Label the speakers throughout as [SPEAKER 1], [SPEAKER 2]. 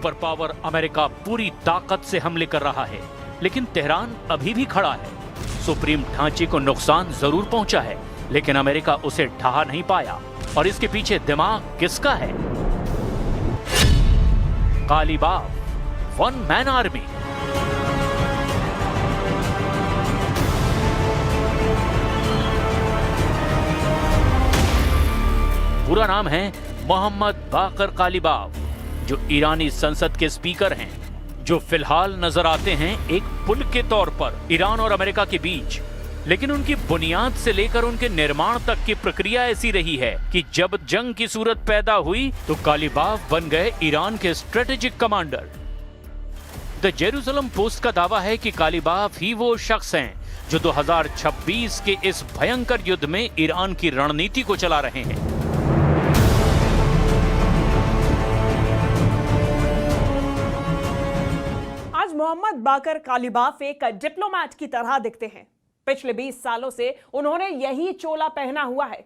[SPEAKER 1] Super power America पूरी ताकत से हमले कर रहा है, लेकिन तेहरान अभी भी खड़ा है। सुप्रीम ढांचे को नुकसान जरूर पहुंचा है, लेकिन अमेरिका उसे ढहा नहीं पाया। और इसके पीछे दिमाग किसका है? कालीबाफ, वन मैन आर्मी। पूरा नाम है मोहम्मद बाकर कालीबाफ, जो ईरानी संसद के स्पीकर हैं, जो फिलहाल नजर आते हैं एक पुल के तौर पर ईरान और अमेरिका के बीच। लेकिन उनकी बुनियाद से लेकर उनके निर्माण तक की प्रक्रिया ऐसी रही है कि जब जंग की सूरत पैदा हुई तो कालीबाफ बन गए ईरान के strategic commander. The Jerusalem post का दावा है कि कालीबाफ ही वो शख्स हैं जो 2026 के इस भयंकर युद्ध में ईरान की रणनीति को चला रहे हैं।
[SPEAKER 2] आज मोहम्मद बाकर कालीबाफ एक डिप्लोमैट की तरह दिखते हैं। पिछले 20 सालों से उन्होंने यही चोला पहना हुआ है।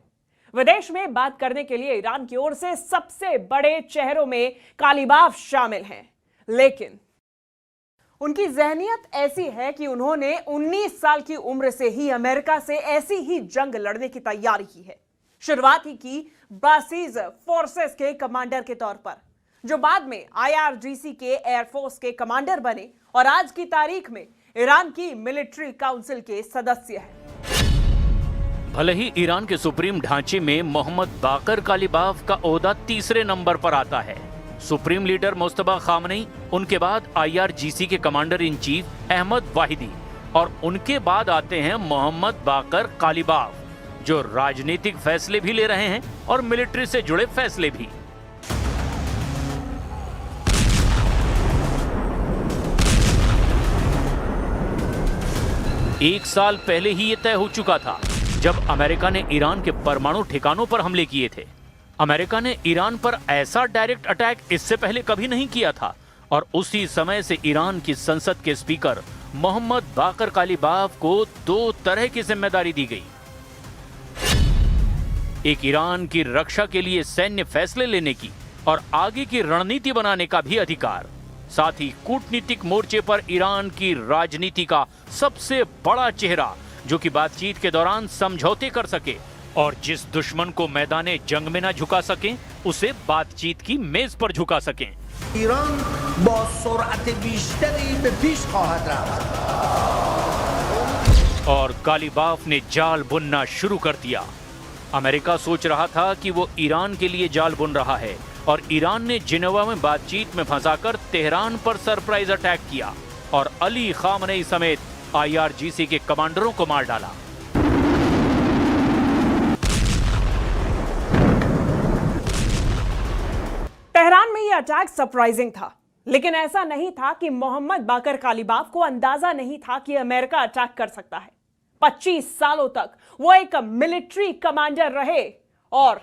[SPEAKER 2] विदेश में बात करने के लिए ईरान की ओर से सबसे बड़े चेहरों में कालीबाफ शामिल हैं, लेकिन उनकी जहनियत ऐसी है कि उन्होंने 19 साल की उम्र से ही अमेरिका से ऐसी ही जंग लड़ने की तैयारी की है। शुरुआत ही की बासीज फोर्सेस के कमांडर के तौर पर, जो बाद में IRGC के एयरफोर्स के कमांडर बने और आज की तारीख में ईरान की मिलिट्री काउंसिल के सदस्य हैं।
[SPEAKER 1] भले ही ईरान के सुप्रीम ढांचे में मोहम्मद बाकर कालीबाफ का ओहदा तीसरे नंबर पर आता है। सुप्रीम लीडर मुस्तफा खामनेई, उनके बाद IRGC के commander in chief Ahmad Vahidi और उनके बाद आते हैं मोहम्मद बाकर कालीबाफ, जो राजनीतिक फैसले भी ले रहे हैं और मिलिट्री से जुड़े फैसले भी। एक साल पहले ही यह तय हो चुका था जब अमेरिका ने ईरान के परमाणु ठिकानों पर हमले किए थे। अमेरिका ने ईरान पर ऐसा डायरेक्ट अटैक इससे पहले कभी नहीं किया था और उसी समय से ईरान की संसद के स्पीकर मोहम्मद बाकर कालीबाफ को 2 तरह की जिम्मेदारी दी गई। एक ईरान की रक्षा के लिए सैन्य फैसले लेने की और आगे की रणनीति बनाने का भी अधिकार, साथ ही कूटनीतिक मोर्चे पर ईरान की राजनीति का सबसे बड़ा चेहरा, जो कि बातचीत के दौरान समझौते कर सके और जिस दुश्मन को मैदाने जंग में ना झुका सके उसे बातचीत की मेज पर झुका सके।
[SPEAKER 3] ईरान बा सुरअत बीशतरी पे पेश ख़वाहद रफ्त।
[SPEAKER 1] और कालीबाफ ने जाल बुनना शुरू कर दिया। अमेरिका सोच रहा था कि वो ईरान के लिए जाल बुन रहा है और ईरान ने जिनेवा में बातचीत में फंसाकर तेहरान पर सरप्राइज अटैक किया और अली खामनेई समेत IRGC के कमांडरों को मार डाला।
[SPEAKER 2] तेहरान में यह अटैक सरप्राइजिंग था, लेकिन ऐसा नहीं था कि मोहम्मद बाकर कालीबाफ को अंदाजा नहीं था कि अमेरिका अटैक कर सकता है। 25 सालों तक वो एक मिलिट्री कमांडर रहे और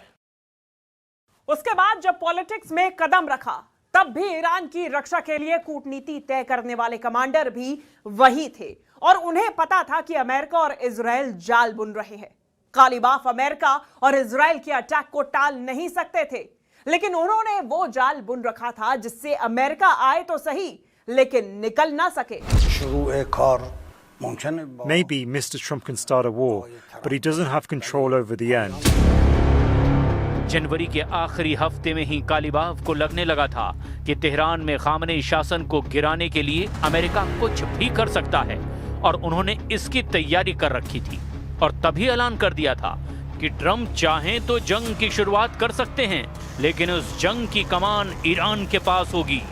[SPEAKER 2] उसके बाद जब पॉलिटिक्स में कदम रखा तब भी ईरान की रक्षा के लिए कूटनीति तय करने वाले कमांडर भी वही थे और उन्हें पता था कि अमेरिका और इजराइल जाल बुन रहे हैं। कालीबाफ अमेरिका और इजराइल के अटैक को टाल नहीं सकते थे, लेकिन उन्होंने वो जाल बुन रखा था जिससे अमेरिका आए तो सही लेकिन निकल ना सके।
[SPEAKER 4] Maybe Mr. Trump can start a war, but he doesn't have control over the end.
[SPEAKER 1] जनवरी के आखिरी हफ्ते में ही कालीबाफ को लगने लगा था कि तेहरान में खामनेई शासन को गिराने के लिए अमेरिका कुछ भी कर सकता है और उन्होंने इसकी तैयारी कर रखी थी और तभी ऐलान कर दिया था कि ट्रम्प चाहें तो जंग की शुरुआत कर सकते हैं, लेकिन उस जंग की कमान ईरान के पास होगी,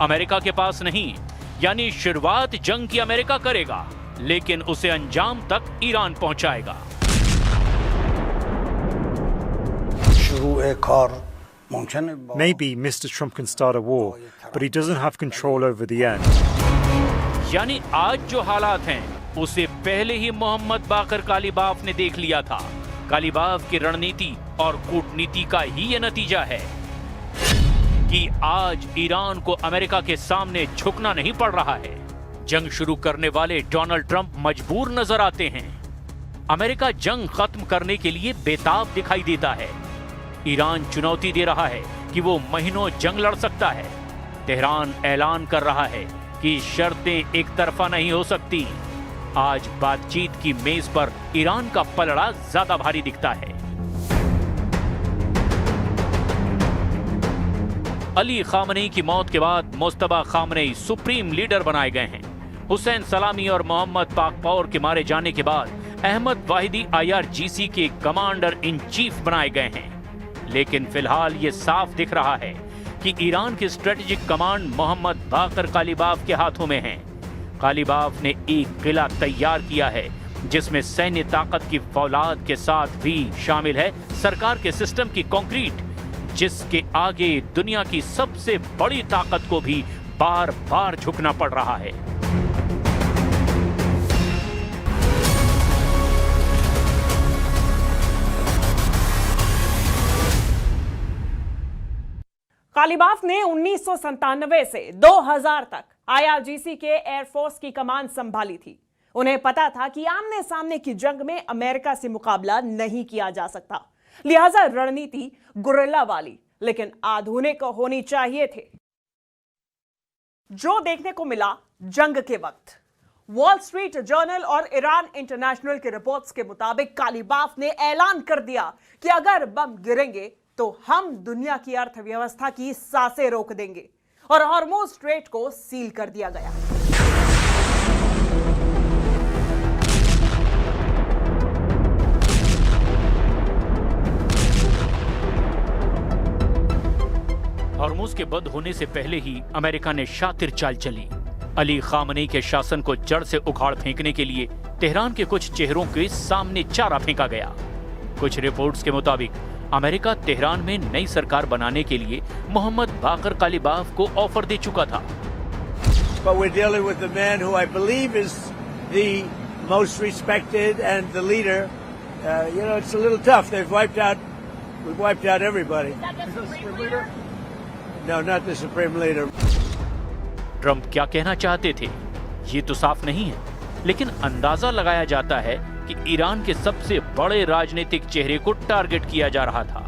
[SPEAKER 1] अमेरिका के पास नहीं। यानी शुरुआत जंग की अमेरिका करेगा, लेकिन उसे अंजाम तक ईरान पहुंचाएगा।
[SPEAKER 4] Maybe Mr. Trump can start a war, but he doesn't have control over the end.
[SPEAKER 1] यानी आज जो हालात हैं उसे पहले ही मोहम्मद बाकर कालीबाफ ने देख लिया था। कालीबाफ की रणनीति और कूटनीति का ही ये नतीजा है कि आज ईरान को अमेरिका के सामने झुकना नहीं पड़ रहा है। जंग शुरू करने वाले डोनाल्ड ट्रंप मजबूर नजर आते हैं। अमेरिका जंग खत्म करने के लिए बेताब दिखाई देता है। ईरान चुनौती दे रहा है कि वो महीनों जंग लड़ सकता है। तेहरान ऐलान कर रहा है कि शर्तें एक तरफा नहीं हो सकती। आज बातचीत की मेज पर ईरान का पलड़ा ज्यादा भारी दिखता है। अली खामनेई की मौत के बाद मुस्तफा खामनेई सुप्रीम लीडर बनाए गए हैं। हुसैन सलामी और मोहम्मद पाकपौर के मारे जाने के बाद अहमद वाहिदी IRGC के कमांडर इन चीफ बनाए गए हैं। लेकिन फिलहाल ये साफ दिख रहा है कि ईरान की स्ट्रेटेजिक कमांड मोहम्मद बाकर कालिबाफ के हाथों में है। कालिबाफ ने एक किला तैयार किया है जिसमें सैन्य ताकत की फौलाद के साथ भी शामिल है सरकार के सिस्टम की कंक्रीट, जिसके आगे दुनिया की सबसे बड़ी ताकत को भी बार बार झुकना पड़ रहा है।
[SPEAKER 2] कालिबाफ ने 1997 से 2000 तक IRGC के एयरफोर्स की कमान संभाली थी। उन्हें पता था कि आमने सामने की जंग में अमेरिका से मुकाबला नहीं किया जा सकता, लिहाजा रणनीति गुरिल्ला वाली लेकिन आधुनिक होनी चाहिए थे। जो देखने को मिला जंग के वक्त, वॉल स्ट्रीट जर्नल और ईरान इंटरनेशनल की रिपोर्ट्स के मुताबिक कालिबाफ ने ऐलान कर दिया कि अगर बम गिरेंगे तो हम दुनिया की अर्थव्यवस्था की सांसें रोक देंगे और हॉर्मुज स्ट्रेट को सील कर दिया गया।
[SPEAKER 1] हॉर्मुज के बंद होने से पहले ही अमेरिका ने शातिर चाल चली। अली खामनेई के शासन को जड़ से उखाड़ फेंकने के लिए तेहरान के कुछ चेहरों के सामने चारा फेंका गया। कुछ रिपोर्ट्स के मुताबिक अमेरिका तेहरान में नई सरकार बनाने के लिए मोहम्मद बाकर कालिबाफ को ऑफर दे चुका था।
[SPEAKER 5] But we're dealing with the man who I believe is the most respected and the leader. It's a little tough. We've wiped out everybody. Is that the supreme leader? No, not the supreme leader.
[SPEAKER 1] Trump क्या कहना चाहते थे ये तो साफ नहीं है, लेकिन अंदाजा लगाया जाता है कि ईरान के सबसे बड़े राजनीतिक चेहरे को टारगेट किया जा रहा था।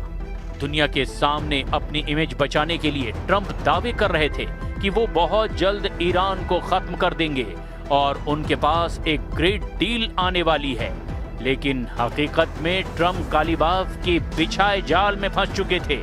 [SPEAKER 1] दुनिया के सामने अपनी इमेज बचाने के लिए ट्रंप दावे कर रहे थे कि वो बहुत जल्द ईरान को खत्म कर देंगे और उनके पास एक ग्रेट डील आने वाली है। लेकिन हकीकत में ट्रंप कालिबाफ के बिछाए जाल में फंस चुके थे।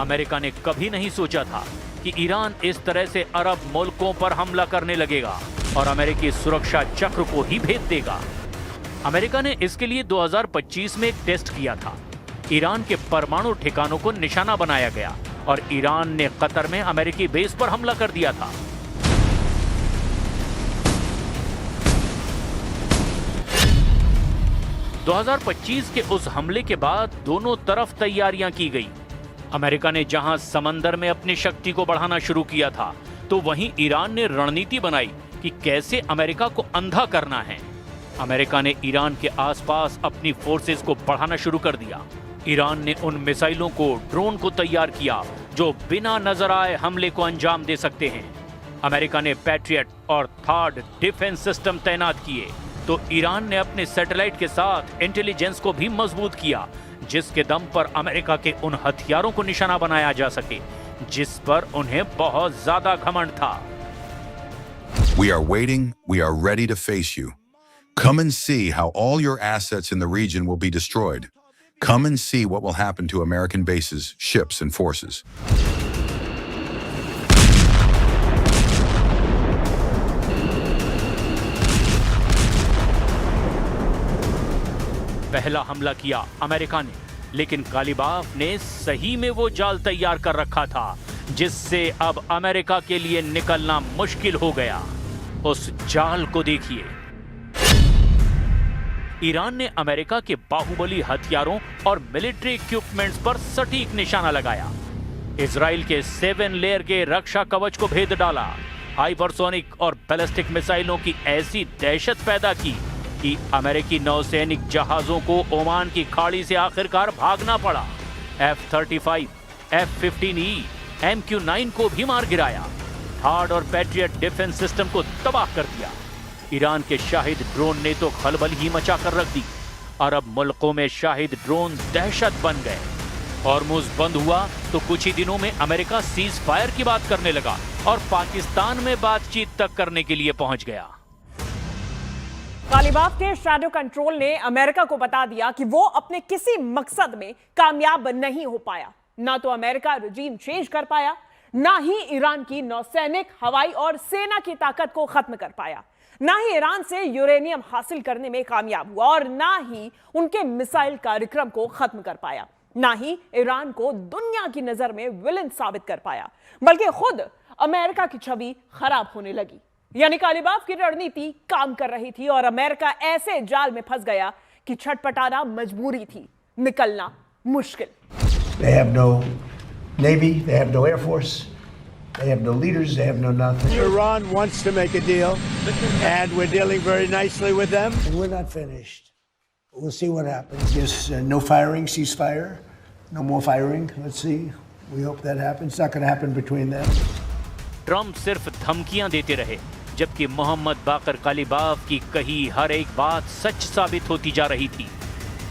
[SPEAKER 1] अमेरिका ने कभी नहीं सोचा था कि ईरान इस तरह से अरब मुल्कों पर हमला करने लगेगा और अमेरिकी सुरक्षा चक्र को ही भेद देगा। अमेरिका ने इसके लिए 2025 में एक टेस्ट किया था। ईरान के परमाणु ठिकानों को निशाना बनाया गया और ईरान ने कतर में अमेरिकी बेस पर हमला कर दिया था। – 2025 के उस हमले के बाद दोनों तरफ तैयारियां की गई। अमेरिका ने जहां समंदर में अपनी शक्ति को बढ़ाना शुरू किया था, तो वहीं ईरान ने रणनीति बनाई कि कैसे अमेरिका को अंधा करना है। अमेरिका ने ईरान के आसपास अपनी फोर्सेस को बढ़ाना शुरू कर दिया। ईरान ने उन मिसाइलों को, ड्रोन को तैयार किया जो बिना नजर आए हमले को अंजाम दे सकते हैं। अमेरिका ने पैट्रियट और थर्ड डिफेंस सिस्टम तैनात किए, तो ईरान ने अपने सैटेलाइट के साथ इंटेलिजेंस को भी मजबूत किया, जिसके दम पर अमेरिका के उन हथियारों को निशाना बनाया जा सके जिस पर उन्हें बहुत ज्यादा घमंड था।
[SPEAKER 6] We are waiting, we are ready to face you. Come and see how all your assets in the region will be destroyed. Come and see what will happen to American bases, ships, and forces.
[SPEAKER 1] पहला हमला किया America ने, लेकिन कालिबाफ ने सही में वो जाल तैयार कर रखा था जिससे अब अमेरिका के लिए निकलना मुश्किल हो गया। उस जाल को देखिए। ईरान ने अमेरिका के बाहुबली हथियारों और मिलिट्री इक्विपमेंट्स पर सटीक निशाना लगाया। इजराइल के 7 लेयर के रक्षा कवच को भेद डाला। हाइपरसोनिक और बैलिस्टिक मिसाइलों की ऐसी दहशत पैदा की कि अमेरिकी नौसैनिक जहाजों को ओमान की खाड़ी से आखिरकार भागना पड़ा। F-35, F-15E, MQ-9 को भी मार गिराया। हार्ड और पैट्रियट डिफेंस सिस्टम को तबाह कर दिया। ईरान के शाहिद ड्रोन ने तो खलबल ही मचा कर रख दी। अरब मुल्कों में शाहिद ड्रोन दहशत बन गए। हॉर्मुज बंद हुआ तो कुछ ही दिनों में अमेरिका सीज फायर की बात करने लगा और पाकिस्तान में बातचीत तक करने के लिए पहुंच गया।
[SPEAKER 2] कालीबाफ के शैडो कंट्रोल ने अमेरिका को बता दिया कि वो अपने किसी मकसद में कामयाब नहीं हो पाया। ना तो अमेरिका रजीम चेंज कर पाया, ना ही ईरान की नौसैनिक, हवाई और सेना की ताकत को खत्म कर पाया, ना ही ईरान से यूरेनियम हासिल करने में कामयाब हुआ और ना ही उनके मिसाइल कार्यक्रम को खत्म कर पाया, ना ही ईरान को दुनिया की नजर में विलन साबित कर पाया, बल्कि खुद अमेरिका की छवि खराब होने लगी। यानी कालीबाफ की रणनीति काम कर रही थी और अमेरिका ऐसे जाल में फंस गया कि छटपटाना मजबूरी थी, निकलना मुश्किल।
[SPEAKER 5] They have no navy, they have no air force, they have no leaders, they have no nothing. Iran wants to make a deal, and we're dealing very nicely with them. And we're not finished. We'll see what happens. Yes, no firing, ceasefire, no more firing. Let's see. We hope that happens. It's not going to happen between them.
[SPEAKER 1] Trump सिर्फ धमकियां देते रहे, जबकि मोहम्मद बाकर कालीबाफ की कही हर एक बात सच साबित होती जा रही थी।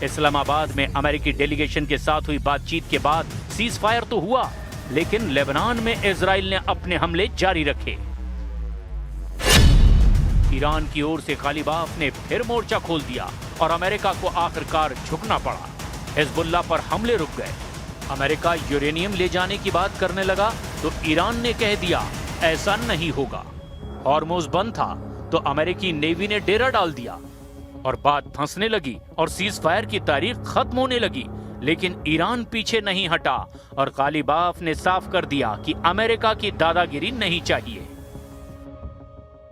[SPEAKER 1] इस्लामाबाद में अमेरिकी डेलीगेशन के साथ हुई बातचीत के बाद सीज फायर तो हुआ, लेकिन लेबनान में इजराइल ने अपने हमले जारी रखे। ईरान की ओर से कालीबाफ ने फिर मोर्चा खोल दिया और अमेरिका को आखिरकार झुकना पड़ा। हिजबुल्लाह पर हमले रुक गए। अमेरिका यूरेनियम ले जाने की बात करने लगा तो ईरान ने कह दिया ऐसा नहीं होगा। हॉर्मुज बंद था तो अमेरिकी नेवी ने डेरा डाल दिया और बात फंसने लगी और सीज फायर की तारीख खत्म होने लगी। लेकिन ईरान पीछे नहीं हटा और कालीबाफ ने साफ कर दिया कि अमेरिका की दादागिरी नहीं चाहिए।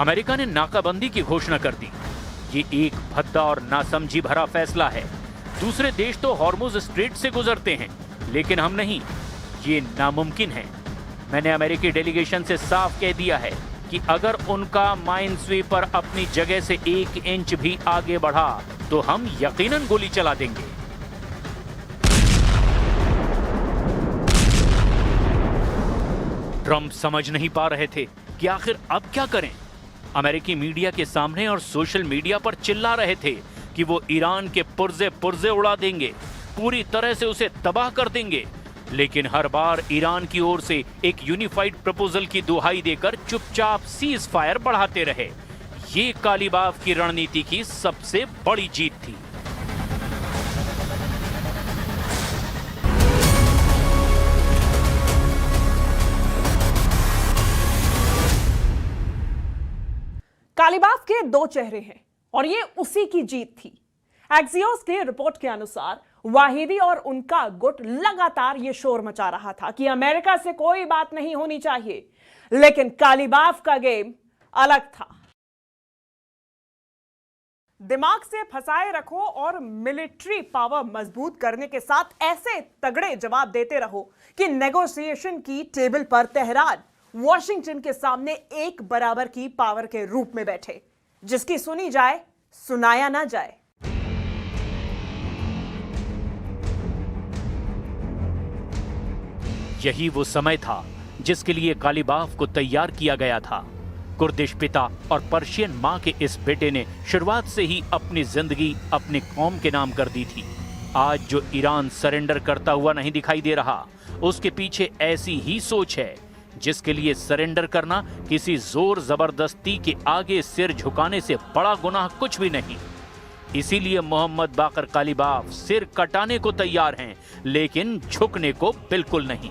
[SPEAKER 1] अमेरिका ने नाकाबंदी की घोषणा कर दी। ये एक भद्दा और नासमझी भरा फैसला है। दूसरे देश तो हॉर्मुज स्ट्रेट से गुजरते हैं, लेकिन हम नहीं। ये नामुमकिन है। मैंने अमेरिकी डेलीगेशन से साफ कह दिया है कि अगर उनका माइन स्वीपर अपनी जगह से 1 इंच भी आगे बढ़ा तो हम यकीनन गोली चला देंगे। ट्रंप समझ नहीं पा रहे थे कि आखिर अब क्या करें। अमेरिकी मीडिया के सामने और सोशल मीडिया पर चिल्ला रहे थे कि वो ईरान के पुर्जे उड़ा देंगे, पूरी तरह से उसे तबाह कर देंगे। लेकिन हर बार ईरान की ओर से एक यूनिफाइड प्रपोजल की दुहाई देकर चुपचाप सीज फायर बढ़ाते रहे। ये कालीबाफ की रणनीति की सबसे बड़ी जीत थी।
[SPEAKER 2] कालीबाफ के 2 चेहरे हैं और ये उसी की जीत थी। एक्सियोस की रिपोर्ट के अनुसार वाहिदी और उनका गुट लगातार ये शोर मचा रहा था कि अमेरिका से कोई बात नहीं होनी चाहिए, लेकिन कालीबाफ का गेम अलग था। दिमाग से फंसाए रखो और मिलिट्री पावर मजबूत करने के साथ ऐसे तगड़े जवाब देते रहो कि नेगोशिएशन की टेबल पर तेहरान वॉशिंगटन के सामने एक बराबर की पावर के रूप में बैठे, जिसकी सुनी जाए सुनाया ना जाए।
[SPEAKER 1] यही वो समय था जिसके लिए कालीबाफ को तैयार किया गया था। कुर्दिश पिता और पर्शियन मां के इस बेटे ने शुरुआत से ही अपनी जिंदगी अपनी कौम के नाम कर दी थी। आज जो ईरान सरेंडर करता हुआ नहीं दिखाई दे रहा, उसके पीछे ऐसी ही सोच है जिसके लिए सरेंडर करना किसी जोर जबरदस्ती के आगे सिर झुकाने से बड़ा गुनाह कुछ भी नहीं। इसीलिए मोहम्मद बाकर कालीबाफ सिर कटाने को तैयार हैं, लेकिन झुकने को बिल्कुल नहीं।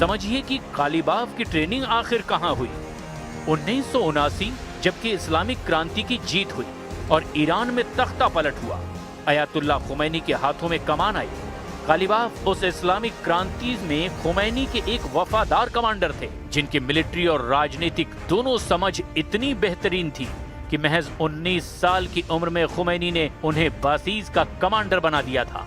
[SPEAKER 1] समझिए कि कालीबाफ की ट्रेनिंग आखिर कहां हुई। 1979 जबकि इस्लामिक क्रांति की जीत हुई और ईरान में तख्ता पलट हुआ, अयातुल्लाह खुमैनी के हाथों में कमान आई। कालीबाफ उस इस्लामिक क्रांति में खुमैनी के एक वफादार कमांडर थे जिनकी मिलिट्री और राजनीतिक दोनों समझ इतनी बेहतरीन थी कि महज 19 साल की उम्र में खुमैनी ने उन्हें बासीज का कमांडर बना दिया था।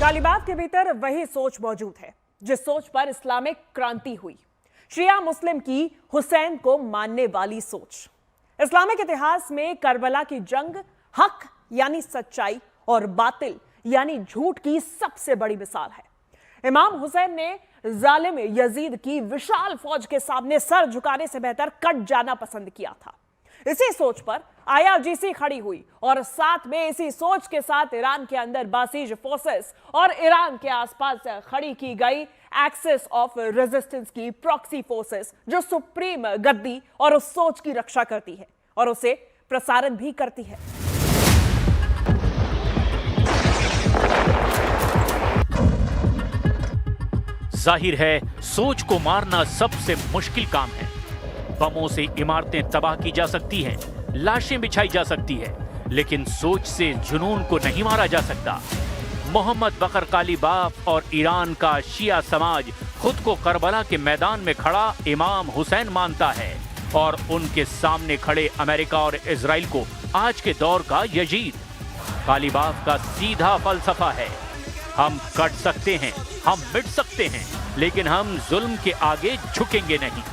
[SPEAKER 2] कालीबाफ के भीतर वही सोच मौजूद है जिस सोच पर इस्लामिक क्रांति हुई, शिया मुस्लिम की हुसैन को मानने वाली सोच। इस्लामिक इतिहास में करबला की जंग हक यानी सच्चाई और बातिल यानी झूठ की सबसे बड़ी मिसाल है। इमाम हुसैन ने जालिम यजीद की विशाल फौज के सामने सर झुकाने से बेहतर कट जाना पसंद किया था। इसी सोच पर IRGC खड़ी हुई और साथ में इसी सोच के साथ ईरान के अंदर बासीज फोर्सेस और ईरान के आसपास खड़ी की गई एक्सिस ऑफ रेजिस्टेंस की प्रॉक्सी फोर्सेस, जो सुप्रीम गद्दी और उस सोच की रक्षा करती है और उसे प्रसारण भी करती है।
[SPEAKER 1] जाहिर है सोच को मारना सबसे मुश्किल काम है। बमों से इमारतें तबाह की जा सकती हैं, लाशें बिछाई जा सकती है, लेकिन सोच से जुनून को नहीं मारा जा सकता। मोहम्मद बकर कालीबाफ और ईरान का शिया समाज खुद को करबला के मैदान में खड़ा इमाम हुसैन मानता है और उनके सामने खड़े अमेरिका और इजराइल को आज के दौर का यजीद। कालीबाफ का सीधा फलसफा है, हम कट सकते हैं, हम मिट सकते हैं, लेकिन हम जुल्म के आगे झुकेंगे नहीं।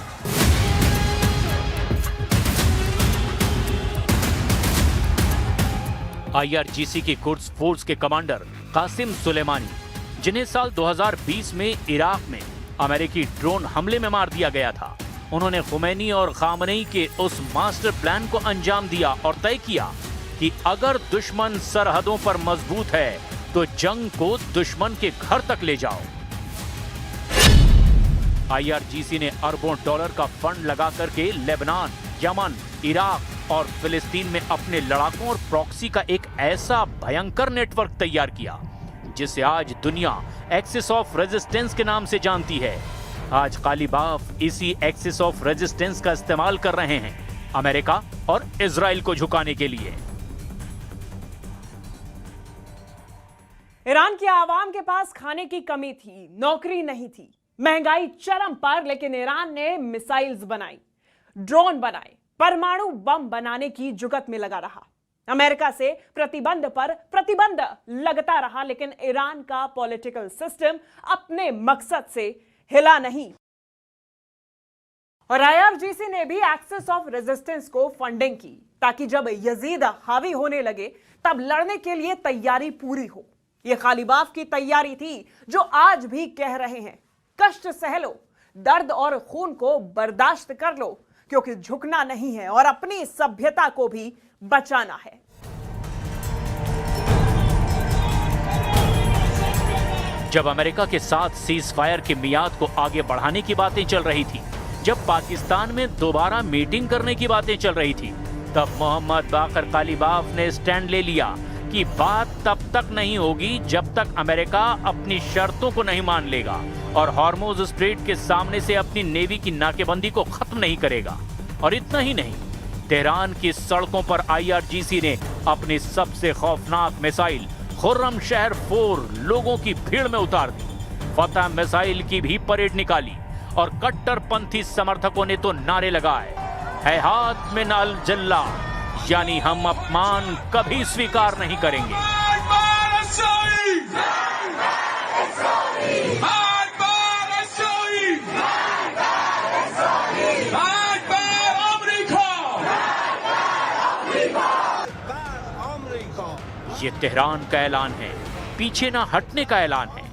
[SPEAKER 1] IRGC की कुड्स फोर्स के कमांडर कासिम सुलेमानी, जिन्हें साल 2020 में इराक में अमेरिकी ड्रोन हमले में मार दिया गया था, उन्होंने खुमैनी और खामनेई के उस मास्टर प्लान को अंजाम दिया और तय किया कि अगर दुश्मन सरहदों पर मजबूत है तो जंग को दुश्मन के घर तक ले जाओ। IRGC ने अरबों डॉलर का फंड लगा करके लेबनान, यमन, इराक और फिलिस्तीन में अपने लड़ाकों और प्रॉक्सी का एक ऐसा भयंकर नेटवर्क तैयार किया जिसे आज दुनिया एक्सिस ऑफ रेजिस्टेंस के नाम से जानती है। आज कालीबाफ इसी एक्सिस ऑफ रेजिस्टेंस का इस्तेमाल कर रहे हैं अमेरिका और इजराइल को झुकाने के लिए।
[SPEAKER 2] ईरान की आवाम के पास खाने की कमी थी, नौकरी नहीं थी, महंगाई चरम पर, लेकिन ईरान ने मिसाइल्स बनाई, ड्रोन बनाए, परमाणु बम बनाने की जुगत में लगा रहा। अमेरिका से प्रतिबंध पर प्रतिबंध लगता रहा, लेकिन ईरान का पॉलिटिकल सिस्टम अपने मकसद से हिला नहीं। और IRGC ने भी एक्सिस ऑफ रेजिस्टेंस को फंडिंग की ताकि जब यजीद हावी होने लगे तब लड़ने के लिए तैयारी पूरी हो। यह कालीबाफ की तैयारी थी जो आज भी कह रहे हैं, कष्ट सह लो, दर्द और खून को बर्दाश्त कर लो, क्योंकि झुकना नहीं है और अपनी सभ्यता को भी बचाना है।
[SPEAKER 1] जब अमेरिका के साथ सीज फायर की मियाद को आगे बढ़ाने की बातें चल रही थी, जब पाकिस्तान में दोबारा मीटिंग करने की बातें चल रही थी, तब मोहम्मद बाकर कालिबाफ ने स्टैंड ले लिया कि बात तब तक नहीं होगी जब तक अमेरिका अपनी शर्तों को नहीं मान लेगा और हॉर्मुज स्ट्रेट के सामने से अपनी नेवी की नाकेबंदी को खत्म नहीं करेगा। और इतना ही नहीं, तेहरान की सड़कों पर IRGC ने अपनी सबसे खौफनाक मिसाइल खुर्रम शहर 4 लोगों की भीड़ में उतार दी। फतह मिसाइल की भी परेड निकाली और कट्टरपंथी समर्थकों ने तो नारे लगाए, है हाथ में नाल जल्ला, यानी हम अपमान कभी स्वीकार नहीं करेंगे। ये तेहरान का ऐलान है, पीछे ना हटने का ऐलान है।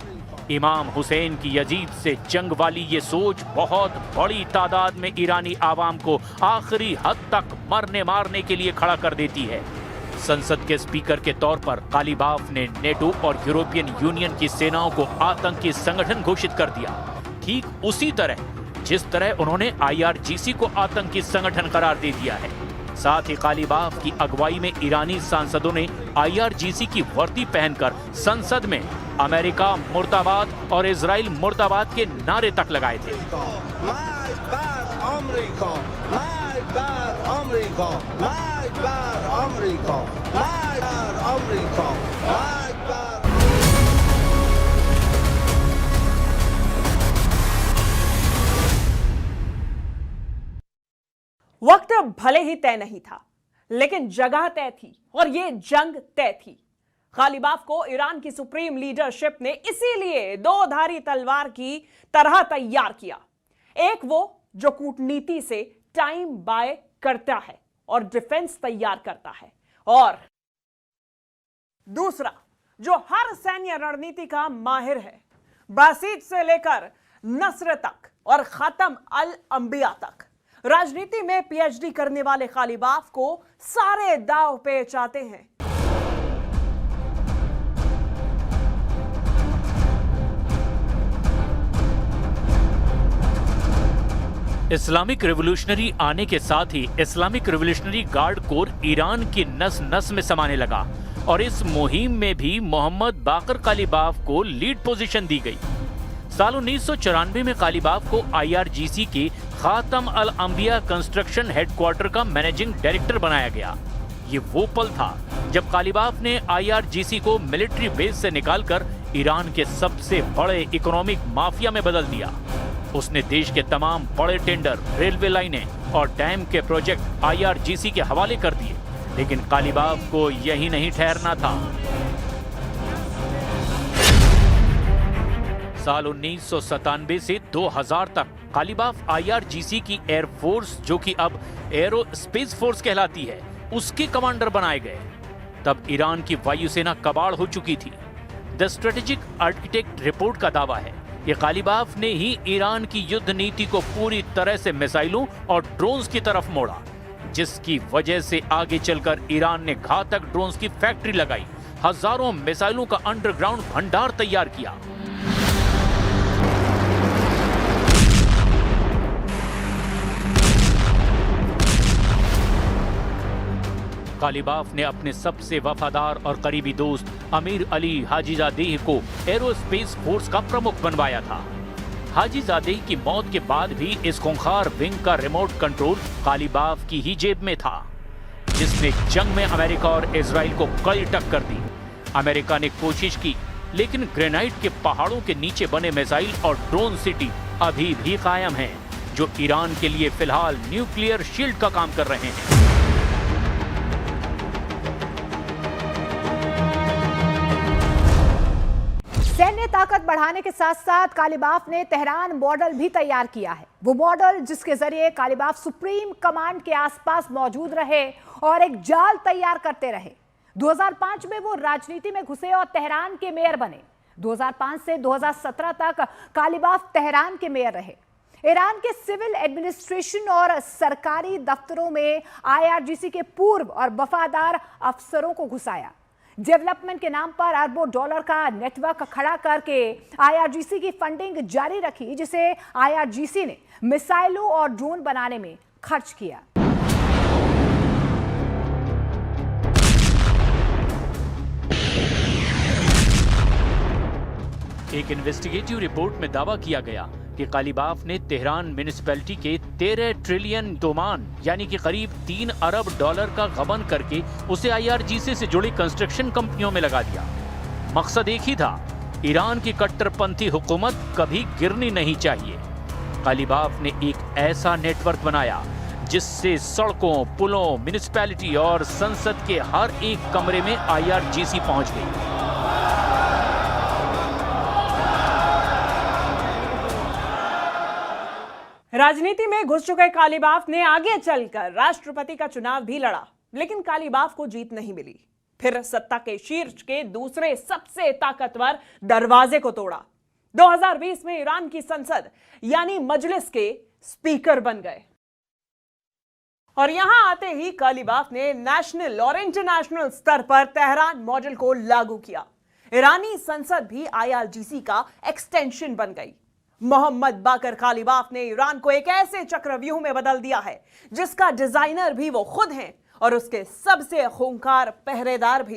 [SPEAKER 1] इमाम हुसैन की यजीद से जंग वाली ये सोच बहुत बड़ी तादाद में ईरानी आवाम को आखिरी हद तक मरने मारने के लिए खड़ा कर देती है। संसद के स्पीकर के तौर पर कालिबाफ ने नेटो और यूरोपियन यूनियन की सेनाओं को आतंकी संगठन घोषित कर दिया, ठीक उसी तरह जिस तरह उन्होंने IRGC को आतंकी संगठन करार दे दिया है। साथ ही कालिबाफ की अगुवाई में ईरानी सांसदों ने IRGC की वर्दी पहनकर संसद में अमेरिका मुर्दाबाद और इजराइल मुर्दाबाद के नारे तक लगाए थे।
[SPEAKER 2] वक्त भले ही तय नहीं था, लेकिन जगह तय थी और ये जंग तय थी। कालिबाफ को ईरान की सुप्रीम लीडरशिप ने इसीलिए दो धारी तलवार की तरह तैयार किया। एक वो जो कूटनीति से टाइम बाय करता है और डिफेंस तैयार करता है, और दूसरा जो हर सैन्य रणनीति का माहिर है, बासीज से लेकर नस्र तक और खत्म अल अंबिया तक। राजनीति में PhD करने वाले कालिबाफ को सारे दांव पेच आते हैं।
[SPEAKER 1] इस्लामिक रिवॉल्यूशनरी आने के साथ ही Islamic revolutionary guard corps Iran की नस नस में समाने लगा और इस मुहिम में भी मोहम्मद बाकर कालिबाफ को लीड पोजीशन दी गई। साल 1994 में कालिबाफ को IRGC के खातम अल अंबिया कंस्ट्रक्शन हेडक्वार्टर का मैनेजिंग डायरेक्टर बनाया गया। ये वो पल था जब कालिबाफ ने IRGC को मिलिट्री बेस से निकालकर ईरान के सबसे बड़े इकोनॉमिक माफिया में बदल दिया। उसने देश के तमाम बड़े टेंडर, रेलवे लाइनें और डैम के प्रोजेक्ट IRGC के हवाले कर दिए। लेकिन कालिबाफ को यही नहीं ठहरना था। साल 1997 से 2000 तक कालिबाफ IRGC की एयरफोर्स, जो कि अब एरो स्पेस फोर्स कहलाती है, उसके कमांडर बनाए गए। तब ईरान की वायुसेना कबाड़ हो चुकी थी। द स्ट्रेटेजिक आर्किटेक्ट रिपोर्ट का दावा है कि कालिबाफ ने ही ईरान की युद्ध नीति को पूरी तरह से मिसाइलों और ड्रोन्स की तरफ मोड़ा, जिसकी वजह से आगे चलकर ईरान ने घातक ड्रोन्स की फैक्ट्री लगाई, हजारों मिसाइलों का अंडरग्राउंड भंडार तैयार किया। कालिबाफ ने अपने सबसे वफादार और करीबी दोस्त अमीर अली हाजीजादेह को एरोस्पेस फोर्स का प्रमुख बनवाया था। हाजीजादेह की मौत के बाद भी इस खूंखार विंग का रिमोट कंट्रोल कालिबाफ की ही जेब में था, जिसने जंग में अमेरिका और इजराइल को कड़ी टक्कर दी। अमेरिका ने कोशिश की, लेकिन ग्रेनाइट के पहाड़ों के नीचे बने मिसाइल और ड्रोन सिटी अभी भी कायम हैं, जो ईरान के लिए फिलहाल न्यूक्लियर शील्ड का काम कर रहे हैं।
[SPEAKER 7] सैन्य ताकत बढ़ाने के साथ साथ कालिबाफ ने तेहरान मॉडल भी तैयार किया है। वो मॉडल जिसके जरिए कालिबाफ सुप्रीम कमांड के आसपास मौजूद रहे और एक जाल तैयार करते रहे। 2005 में वो राजनीति में घुसे और तेहरान के मेयर बने। 2005 से 2017 तक कालिबाफ तेहरान के मेयर रहे। ईरान के सिविल एडमिनिस्ट्रेशन और सरकारी दफ्तरों में IRGC के पूर्व और वफादार अफसरों को घुसाया। डेवलपमेंट के नाम पर अरबों डॉलर का नेटवर्क खड़ा करके IRGC की फंडिंग जारी रखी, जिसे IRGC ने मिसाइलों और ड्रोन बनाने में खर्च किया।
[SPEAKER 1] एक इन्वेस्टिगेटिव रिपोर्ट में दावा किया गया कि कालीबाफ ने तेहरान म्युनिसिपैलिटी के 13 ट्रिलियन तोमान यानी कि करीब 3 अरब डॉलर का गबन करके उसे IRGC से जुड़ी कंस्ट्रक्शन कंपनियों में लगा दिया। मकसद एक ही था, ईरान की कट्टरपंथी हुकूमत कभी गिरनी नहीं चाहिए। कालीबाफ ने एक ऐसा नेटवर्क बनाया जिससे सड़कों, पुलों, म्युनिसिपैलिटी और संसद के हर एक कमरे में IRGC पहुंच गई।
[SPEAKER 2] राजनीति में घुस चुके कालीबाफ ने आगे चलकर राष्ट्रपति का चुनाव भी लड़ा, लेकिन कालीबाफ को जीत नहीं मिली। फिर सत्ता के शीर्ष के दूसरे सबसे ताकतवर दरवाजे को तोड़ा। 2020 में ईरान की संसद यानी मजलिस के स्पीकर बन गए और यहां आते ही कालीबाफ ने नेशनल और इंटरनेशनल स्तर पर तेहरान मॉडल को लागू किया। ईरानी संसद भी IRGC का एक्सटेंशन बन गई। मोहम्मद बाकर कालीबाफ ने ईरान को एक ऐसे चक्रव्यूह में बदल दिया है जिसका डिजाइनर भी वो खुद हैं और उसके सबसे खूंखार पहरेदार भी।